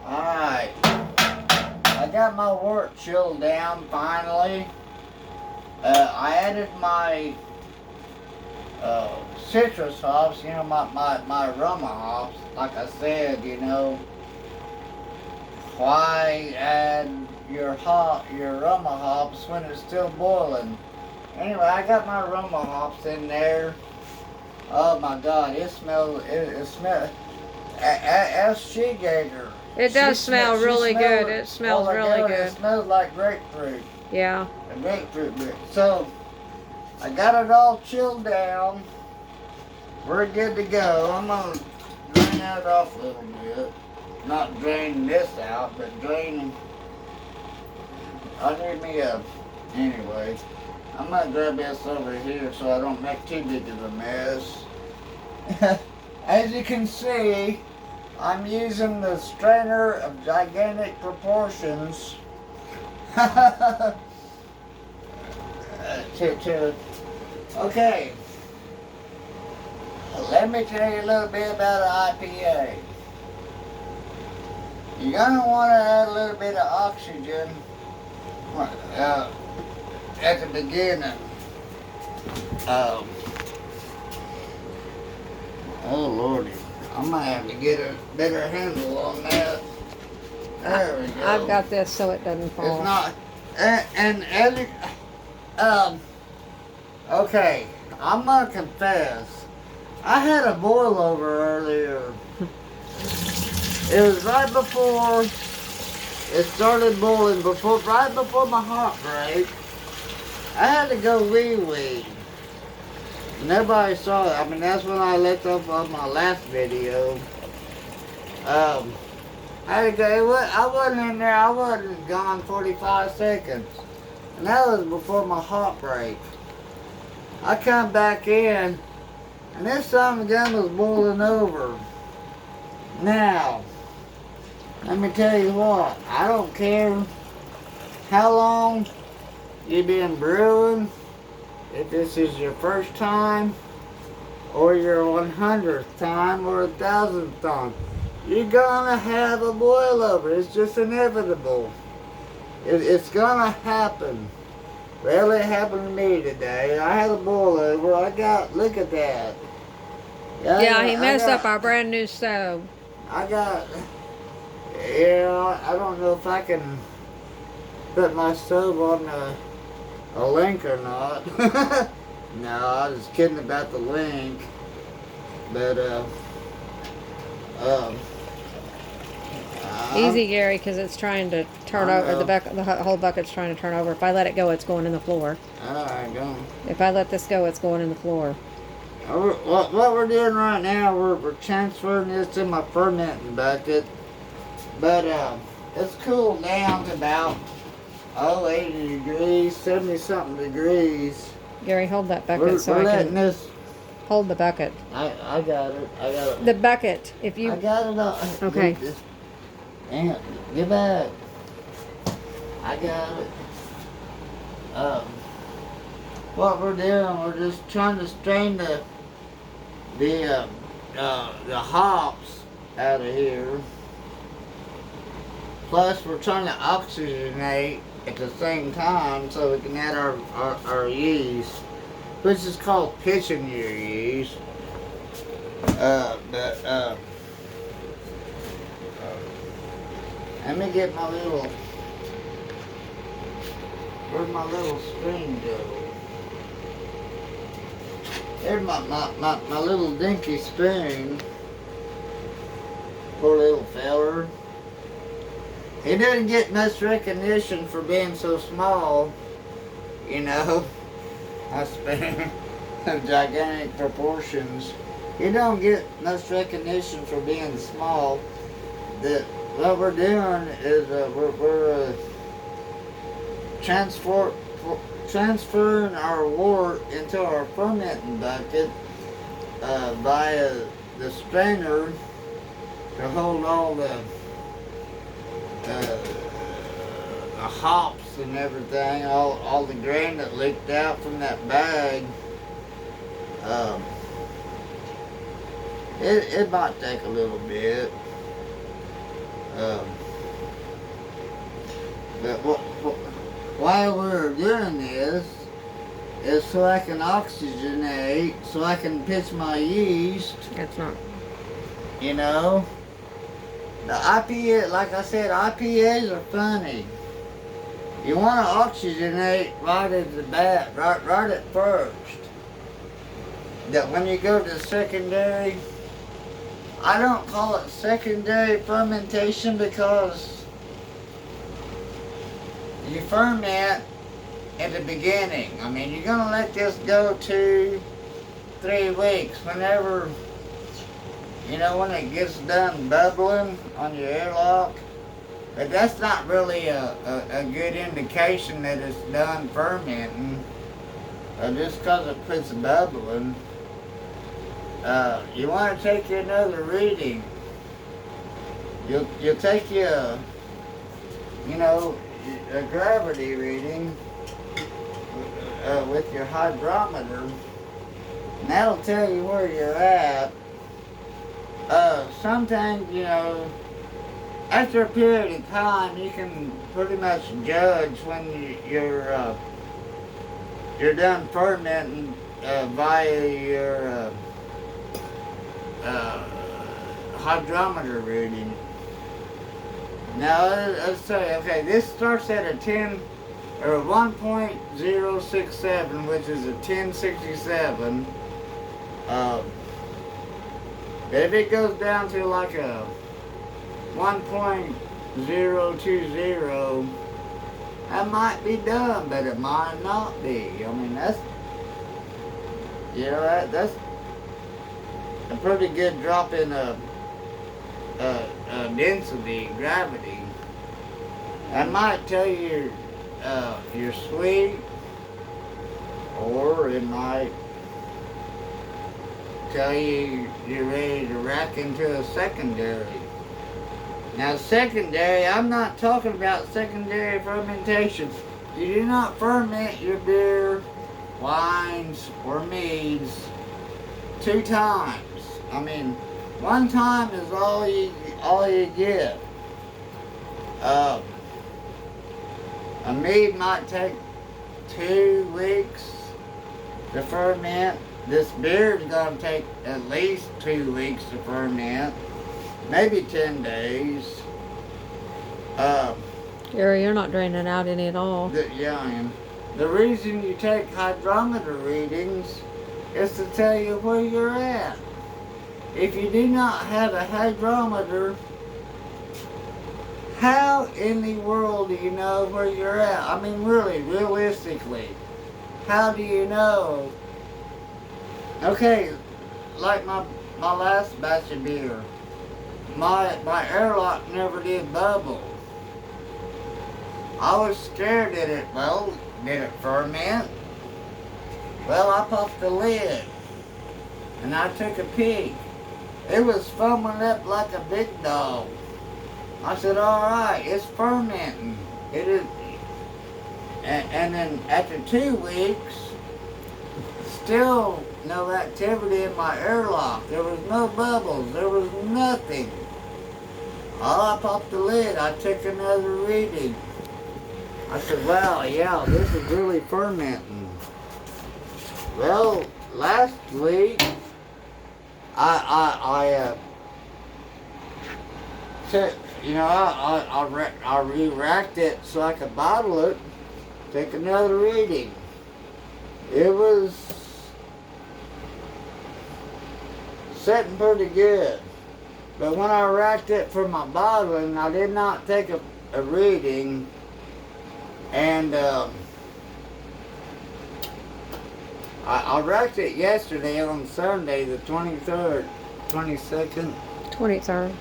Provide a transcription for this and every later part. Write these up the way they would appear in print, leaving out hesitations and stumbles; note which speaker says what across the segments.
Speaker 1: Alright. I got my wort chilled down finally. I added my citrus hops, you know, my aroma hops. Like I said, you know, why add your aroma hops when it's still boiling? Anyway, I got my aroma hops in there. Oh my God, it smells. Ask Gator.
Speaker 2: It does smell really good. It smells really good.
Speaker 1: It smells like grapefruit.
Speaker 2: Yeah.
Speaker 1: A grapefruit beer. So, I got it all chilled down. We're good to go. I'm going to drain that off a little bit. Not drain this out, but drain. I need me a. Anyway, I'm going to grab this over here so I don't make too big of a mess. As you can see, I'm using the strainer of gigantic proportions okay, let me tell you a little bit about an IPA. You're going to want to add a little bit of oxygen at the beginning. Oh Lordy, I might have to get a better handle on that. There we go.
Speaker 2: I've got this so it doesn't fall.
Speaker 1: It's not, and as it, okay, I'm gonna confess, I had a boil over earlier. It was right before it started boiling, right before my hot break. I had to go wee-wee. Nobody saw it. I mean, that's when I let up on my last video. I had to go, I wasn't in there, I wasn't gone 45 seconds. And that was before my hot break. I come back in, and this son of a gun was boiling over. Now, let me tell you what, I don't care how long you've been brewing, if this is your first time, or your 100th time, or 1,000th time. You're gonna have a boil over. It's just inevitable. It's gonna happen. Well, it happened to me today. I had a boil over. Look at that.
Speaker 2: Yeah, he messed up our brand new stove.
Speaker 1: I don't know if I can put my stove on a link or not. No, I was kidding about the link. But,
Speaker 2: easy, Gary, because it's trying to turn over. The whole bucket's trying to turn over. If I let it go, it's going in the floor.
Speaker 1: Alright, go.
Speaker 2: If I let this go, it's going in the floor.
Speaker 1: What we're doing right now, we're transferring this to my fermenting bucket. But it's cooled down to about 80 degrees, 70-something degrees.
Speaker 2: Gary, hold that bucket
Speaker 1: we're letting this.
Speaker 2: Hold the bucket.
Speaker 1: I got it.
Speaker 2: The bucket. If you.
Speaker 1: I got it all.
Speaker 2: Okay.
Speaker 1: Damn, get back. I got it. What we're doing, we're just trying to strain the hops out of here. Plus, we're trying to oxygenate at the same time so we can add our yeast, which is called pitching your yeast. Let me get my little. Where'd my little string go? There's my little dinky spoon. Poor little feller. He doesn't get much recognition for being so small, you know. I spoon of gigantic proportions. He don't get much recognition for being small. What we're doing is we're transferring our wort into our fermenting bucket via the strainer to hold all the hops and everything, all the grain that leaked out from that bag. It might take a little bit. Um, but why we're doing this is so I can oxygenate, so I can pitch my yeast.
Speaker 2: That's not.
Speaker 1: You know, the IPA, like I said, IPAs are funny. You want to oxygenate right at the bat, right at first. That when you go to secondary, I don't call it secondary fermentation because you ferment at the beginning. I mean, you're going to let this go 2-3 weeks. Whenever, you know, when it gets done bubbling on your airlock. But that's not really a good indication that it's done fermenting. Just because it puts bubbling. You want to take you another reading. You'll take you a gravity reading with your hydrometer, and that'll tell you where you're at. Sometimes, you know, after a period of time, you can pretty much judge when you're done fermenting via your hydrometer reading. Now, let's say, okay, this starts at a 10 or a 1.067, which is a 1067. But if it goes down to like a 1.020, that might be done, but it might not be. I mean, that's, you know, that's a pretty good drop in density, gravity. That might tell you you're sweet, or it might tell you you're ready to rack into a secondary. Now, secondary, I'm not talking about secondary fermentation. You do not ferment your beer, wines, or meads 2 times. I mean, 1 time is all you get. A mead might take 2 weeks to ferment. This beer is going to take at least 2 weeks to ferment, maybe 10 days.
Speaker 2: Gary, you're not draining out any at all.
Speaker 1: Yeah, I am. The reason you take hydrometer readings is to tell you where you're at. If you do not have a hydrometer, how in the world do you know where you're at? I mean, really, realistically, how do you know? Okay, like my last batch of beer, my airlock never did bubble. I was scared that did it ferment? Well, I popped the lid, and I took a peek. It was foaming up like a big dog. I said, all right, it's fermenting. It is. And then after 2 weeks, still no activity in my airlock. There was no bubbles. There was nothing. I popped the lid. I took another reading. I said, wow, yeah, this is really fermenting. Well, last week, I said, you know, I re-racked it so I could bottle it, take another reading. It was sitting pretty good. But when I racked it for my bottling, I did not take a reading. And I racked it yesterday on Sunday, the 23rd, 22nd.
Speaker 2: 23rd.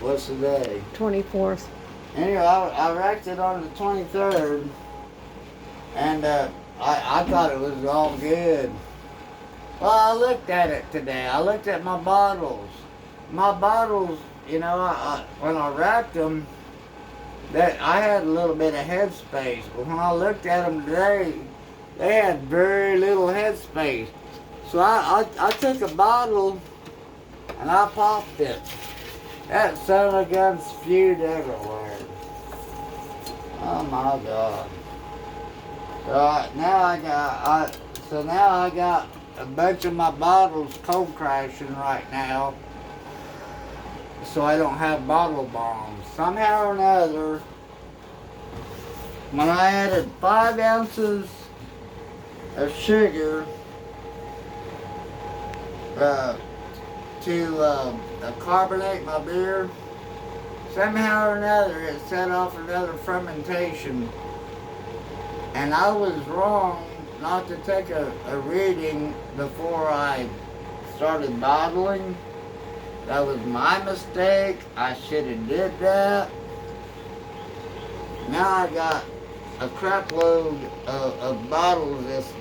Speaker 1: What's the day?
Speaker 2: 24th.
Speaker 1: Anyway, I racked it on the 23rd, and I thought it was all good. Well, I looked at it today. I looked at my bottles. My bottles, you know, when I racked them, that I had a little bit of headspace, but when I looked at them today, they had very little headspace. So I took a bottle and I popped it. That son of a gun spewed everywhere. Oh my God. So now I got a bunch of my bottles cold crashing right now. So I don't have bottle bombs. Somehow or another, when I added 5 ounces of sugar to carbonate my beer, somehow or another it set off another fermentation. And I was wrong not to take a reading before I started bottling. That was my mistake. I should have did that. Now I got a crap load of bottles that's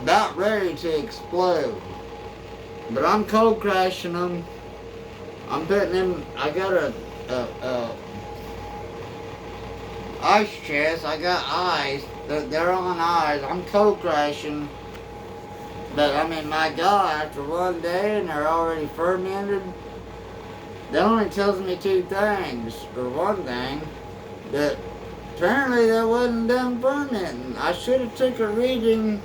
Speaker 1: about ready to explode. But I'm cold crashing them. I'm putting them, I got a ice chest. I got ice. They're on ice. I'm cold crashing. But I mean, my God, after one day and they're already fermented, that only tells me 2 things. For one thing, that apparently they wasn't done fermenting. I should have took a reading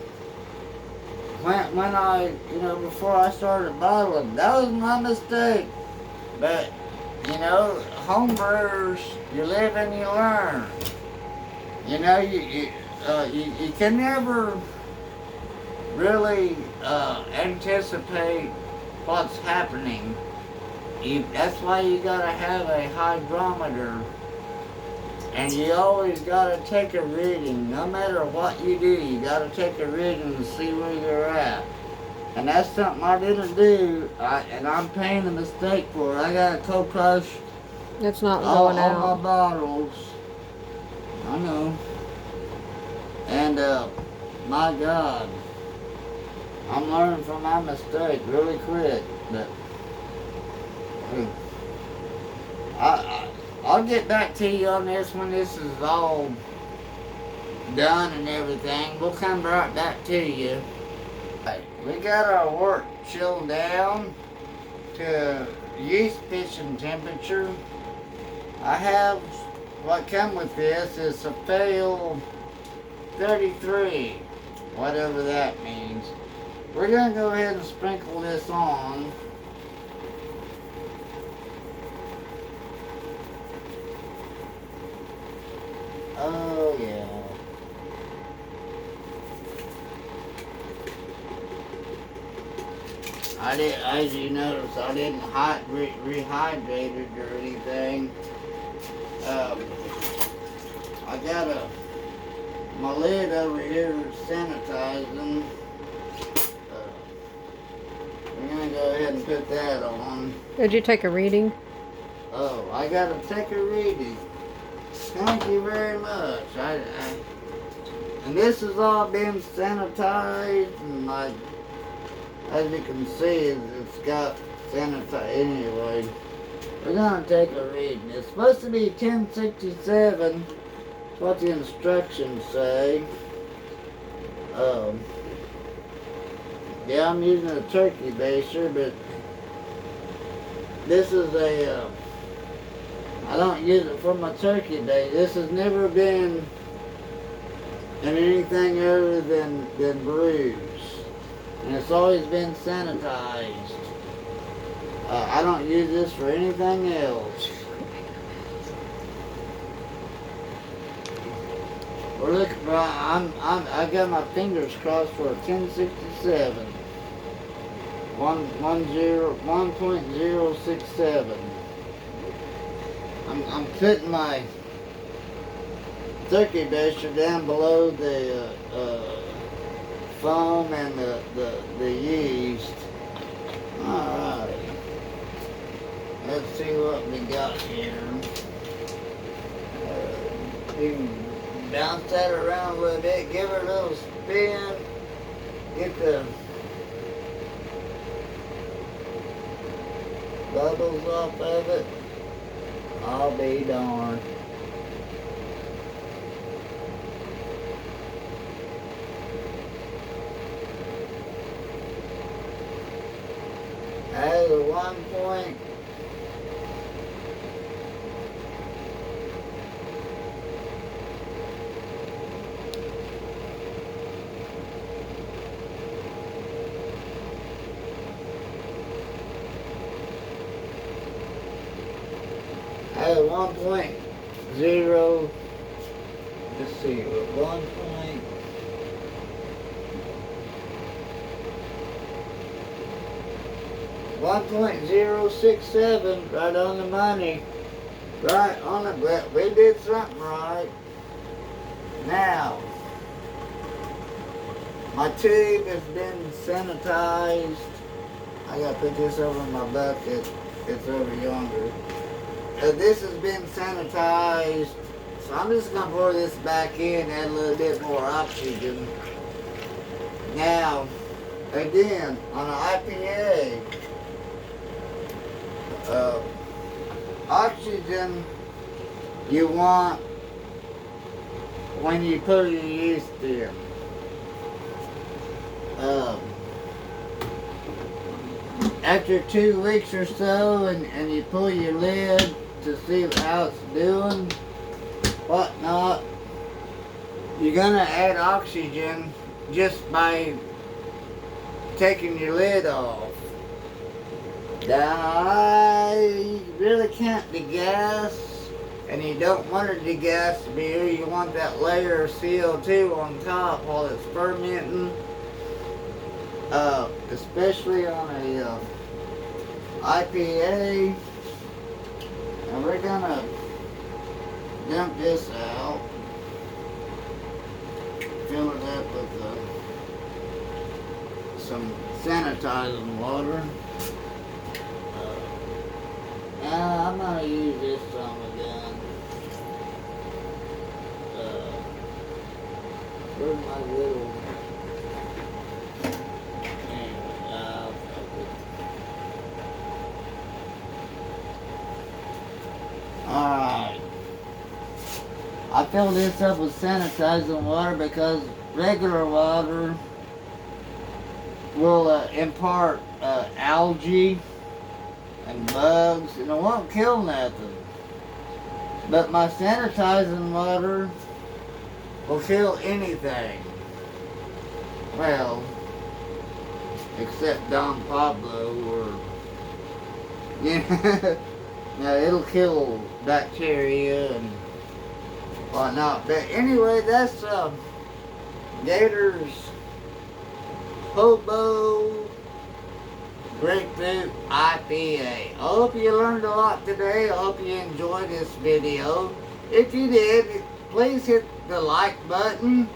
Speaker 1: when I, before I started bottling. That was my mistake. But, homebrewers, you live and you learn. You can never really anticipate what's happening. That's why you gotta have a hydrometer. And you always gotta take a reading. No matter what you do, you gotta take a reading and see where you're at. And that's something I didn't do, and I'm paying a mistake for it. I gotta cold crush
Speaker 2: It's not
Speaker 1: all
Speaker 2: going out.
Speaker 1: my bottles. I know. And my God, I'm learning from my mistake really quick. But I'll get back to you on this when this is all done and everything. We'll come right back to you. We got our wort chilled down to yeast pitching temperature. I have what come with this is a fail 33, whatever that means. We're gonna go ahead and sprinkle this on. Oh yeah. As you notice, I didn't rehydrate it or anything. I got my lid over here sanitizing. We're gonna go ahead and put that on.
Speaker 2: Did you take a reading?
Speaker 1: Oh, I gotta take a reading. Thank you very much. And this has all been sanitized, and as you can see, it's got sanitized anyway. We're gonna take a reading. It's supposed to be 1067. That's what the instructions say. Yeah, I'm using a turkey baster, but this is I don't use it for my turkey base. This has never been in anything other than brews. And it's always been sanitized. I don't use this for anything else. We're looking for, I got my fingers crossed for a 1067. 1.067. I'm putting my turkey baster down below the foam and the yeast. Alright. Let's see what we got here. You can bounce that around a little bit, give it a little spin, get the bubbles off of it. I'll be darned. As a 1.067. 1.0. Let's see, 1.067, right on the money. Right on the, we did something right. Now, my tube has been sanitized. I gotta put this over in my bucket. It's over yonder. This has been sanitized. So I'm just gonna pour this back in, add a little bit more oxygen. Now, again, on an IPA, oxygen you want when you put your yeast in. After 2 weeks or so, and you pull your lid to see how it's doing, whatnot, you're gonna add oxygen just by taking your lid off. Now, I really can't degas, and you don't want to degas beer. You want that layer of CO2 on top while it's fermenting, especially on a IPA. And we're gonna dump this out, fill it up with some sanitizing water. I'm gonna use this some again. Where's my little? Alright. I fill this up with sanitizing water because regular water will impart algae and bugs, and it won't kill nothing. But my sanitizing water will kill anything. Well, except Don Pablo or, yeah, it'll kill bacteria and whatnot. But anyway, that's Gator's hobo grapefruit IPA. I hope you learned a lot today. I hope you enjoyed this video. If you did, please hit the like button.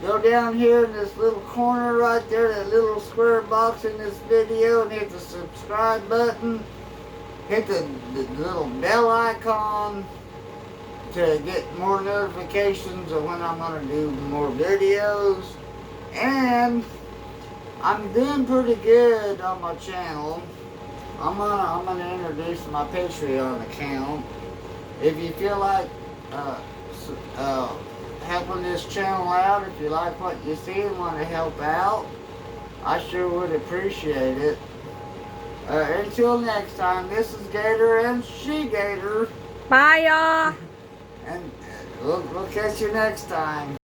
Speaker 1: Go down here in this little corner right there, that little square box in this video, and hit the subscribe button. Hit the little bell icon to get more notifications of when I'm going to do more videos. And I'm doing pretty good on my channel. I'm gonna introduce my Patreon account. If you feel like helping this channel out, if you like what you see and want to help out, I sure would appreciate it. Until next time, this is Gator and she Gator.
Speaker 2: Bye, y'all.
Speaker 1: And we'll catch you next time.